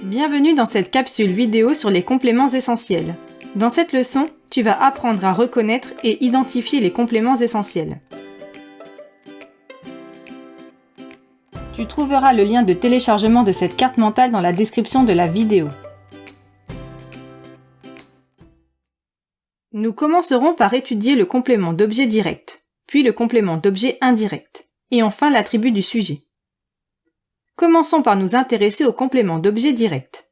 Bienvenue dans cette capsule vidéo sur les compléments essentiels. Dans cette leçon, tu vas apprendre à reconnaître et identifier les compléments essentiels. Tu trouveras le lien de téléchargement de cette carte mentale dans la description de la vidéo. Nous commencerons par étudier le complément d'objet direct, puis le complément d'objet indirect, et enfin l'attribut du sujet. Commençons par nous intéresser au complément d'objet direct.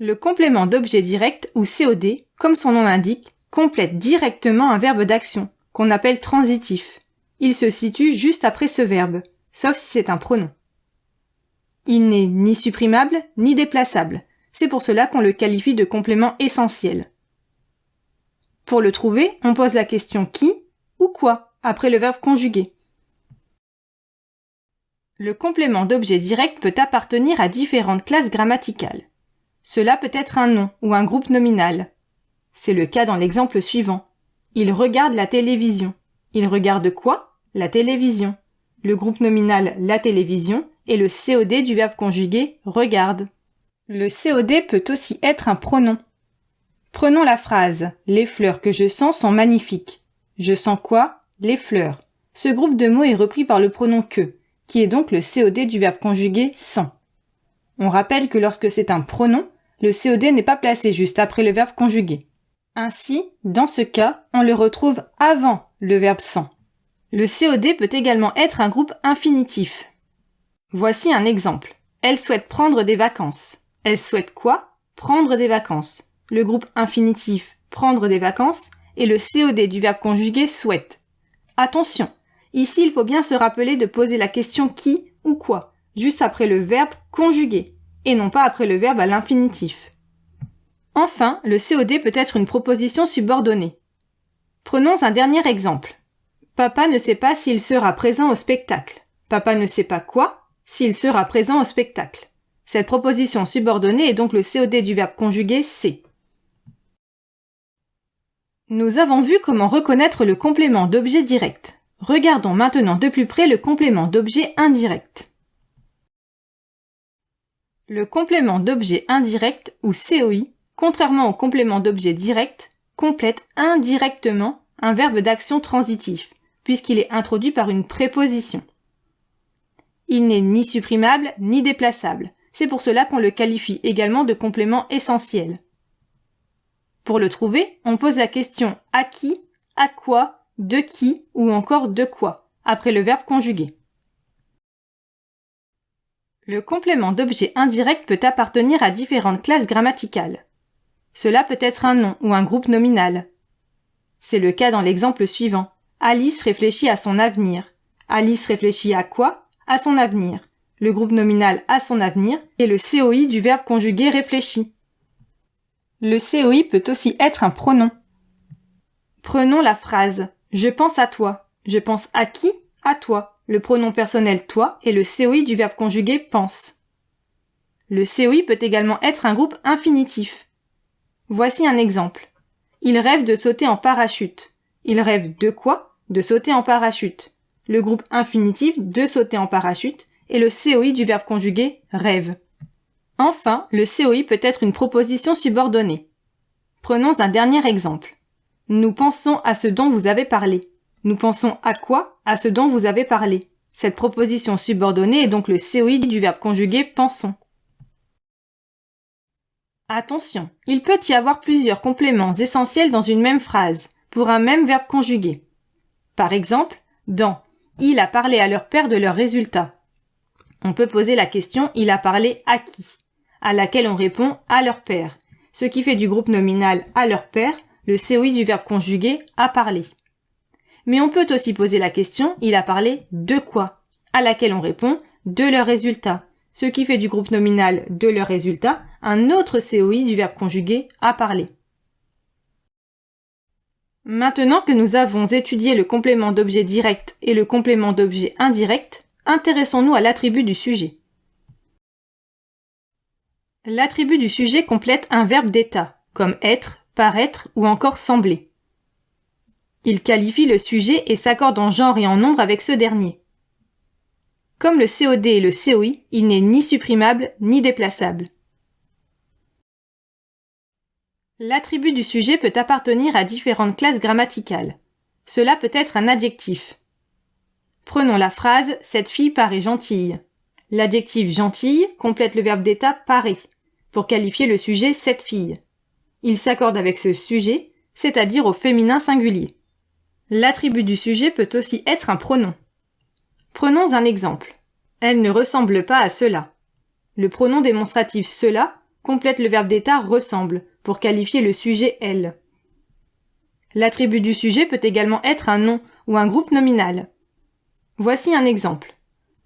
Le complément d'objet direct, ou COD, comme son nom l'indique, complète directement un verbe d'action, qu'on appelle transitif. Il se situe juste après ce verbe, sauf si c'est un pronom. Il n'est ni supprimable, ni déplaçable. C'est pour cela qu'on le qualifie de complément essentiel. Pour le trouver, on pose la question qui ou quoi après le verbe conjugué. Le complément d'objet direct peut appartenir à différentes classes grammaticales. Cela peut être un nom ou un groupe nominal. C'est le cas dans l'exemple suivant. Il regarde la télévision. Il regarde quoi? La télévision. Le groupe nominal la télévision et le COD du verbe conjugué regarde. Le COD peut aussi être un pronom. Prenons la phrase « Les fleurs que je sens sont magnifiques ». Je sens quoi? Les fleurs. Ce groupe de mots est repris par le pronom que, qui est donc le COD du verbe conjugué sent. On rappelle que lorsque c'est un pronom, le COD n'est pas placé juste après le verbe conjugué. Ainsi, dans ce cas, on le retrouve avant le verbe sent. Le COD peut également être un groupe infinitif. Voici un exemple. Elle souhaite prendre des vacances. Elle souhaite quoi? Prendre des vacances. Le groupe infinitif prendre des vacances et le COD du verbe conjugué souhaite. Attention! Ici, il faut bien se rappeler de poser la question qui ou quoi, juste après le verbe conjugué, et non pas après le verbe à l'infinitif. Enfin, le COD peut être une proposition subordonnée. Prenons un dernier exemple. Papa ne sait pas s'il sera présent au spectacle. Papa ne sait pas quoi s'il sera présent au spectacle. Cette proposition subordonnée est donc le COD du verbe conjugué c'est. Nous avons vu comment reconnaître le complément d'objet direct. Regardons maintenant de plus près le complément d'objet indirect. Le complément d'objet indirect, ou COI, contrairement au complément d'objet direct, complète indirectement un verbe d'action transitif, puisqu'il est introduit par une préposition. Il n'est ni supprimable ni déplaçable. C'est pour cela qu'on le qualifie également de complément essentiel. Pour le trouver, on pose la question à qui, à quoi, de qui ou encore de quoi, après le verbe conjugué. Le complément d'objet indirect peut appartenir à différentes classes grammaticales. Cela peut être un nom ou un groupe nominal. C'est le cas dans l'exemple suivant. Alice réfléchit à son avenir. Alice réfléchit à quoi? À son avenir. Le groupe nominal à son avenir et le COI du verbe conjugué réfléchit. Le COI peut aussi être un pronom. Prenons la phrase « Je pense à toi ». Je pense à qui? À toi. Le pronom personnel toi et le COI du verbe conjugué pense. Le COI peut également être un groupe infinitif. Voici un exemple. Il rêve de sauter en parachute. Il rêve de quoi? De sauter en parachute. Le groupe infinitif de sauter en parachute et le COI du verbe conjugué rêve. Enfin, le COI peut être une proposition subordonnée. Prenons un dernier exemple. Nous pensons à ce dont vous avez parlé. Nous pensons à quoi? À ce dont vous avez parlé. Cette proposition subordonnée est donc le COI du verbe conjugué pensons. Attention, il peut y avoir plusieurs compléments essentiels dans une même phrase, pour un même verbe conjugué. Par exemple, dans « Il a parlé à leur père de leurs résultats ». On peut poser la question « Il a parlé à qui ?» à laquelle on répond « à leur père », ce qui fait du groupe nominal « à leur père » le COI du verbe conjugué « a parlé ». Mais on peut aussi poser la question « Il a parlé de quoi ?» à laquelle on répond « de leurs résultats », ce qui fait du groupe nominal « de leurs résultats » un autre COI du verbe conjugué « a parlé ». Maintenant que nous avons étudié le complément d'objet direct et le complément d'objet indirect, intéressons-nous à l'attribut du sujet. L'attribut du sujet complète un verbe d'état, comme être, paraître ou encore sembler. Il qualifie le sujet et s'accorde en genre et en nombre avec ce dernier. Comme le COD et le COI, il n'est ni supprimable ni déplaçable. L'attribut du sujet peut appartenir à différentes classes grammaticales. Cela peut être un adjectif. Prenons la phrase « Cette fille paraît gentille ». L'adjectif « gentille » complète le verbe d'état « paraît » pour qualifier le sujet « cette fille ». Il s'accorde avec ce sujet, c'est-à-dire au féminin singulier. L'attribut du sujet peut aussi être un pronom. Prenons un exemple. Elle ne ressemble pas à cela. Le pronom démonstratif cela complète le verbe d'état ressemble pour qualifier le sujet elle. L'attribut du sujet peut également être un nom ou un groupe nominal. Voici un exemple.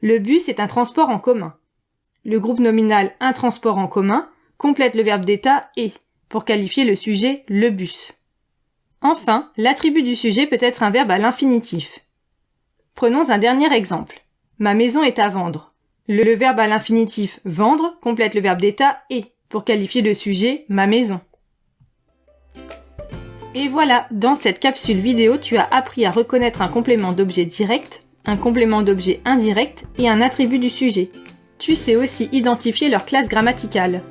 Le bus est un transport en commun. Le groupe nominal un transport en commun complète le verbe d'état est pour qualifier le sujet le bus. Enfin, l'attribut du sujet peut être un verbe à l'infinitif. Prenons un dernier exemple. Ma maison est à vendre. Le verbe à l'infinitif vendre complète le verbe d'état est pour qualifier le sujet ma maison. Et voilà, dans cette capsule vidéo, tu as appris à reconnaître un complément d'objet direct, un complément d'objet indirect et un attribut du sujet. Tu sais aussi identifier leur classe grammaticale.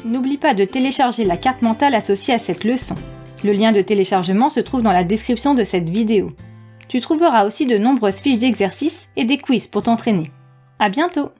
N'oublie pas de télécharger la carte mentale associée à cette leçon. Le lien de téléchargement se trouve dans la description de cette vidéo. Tu trouveras aussi de nombreuses fiches d'exercices et des quiz pour t'entraîner. À bientôt!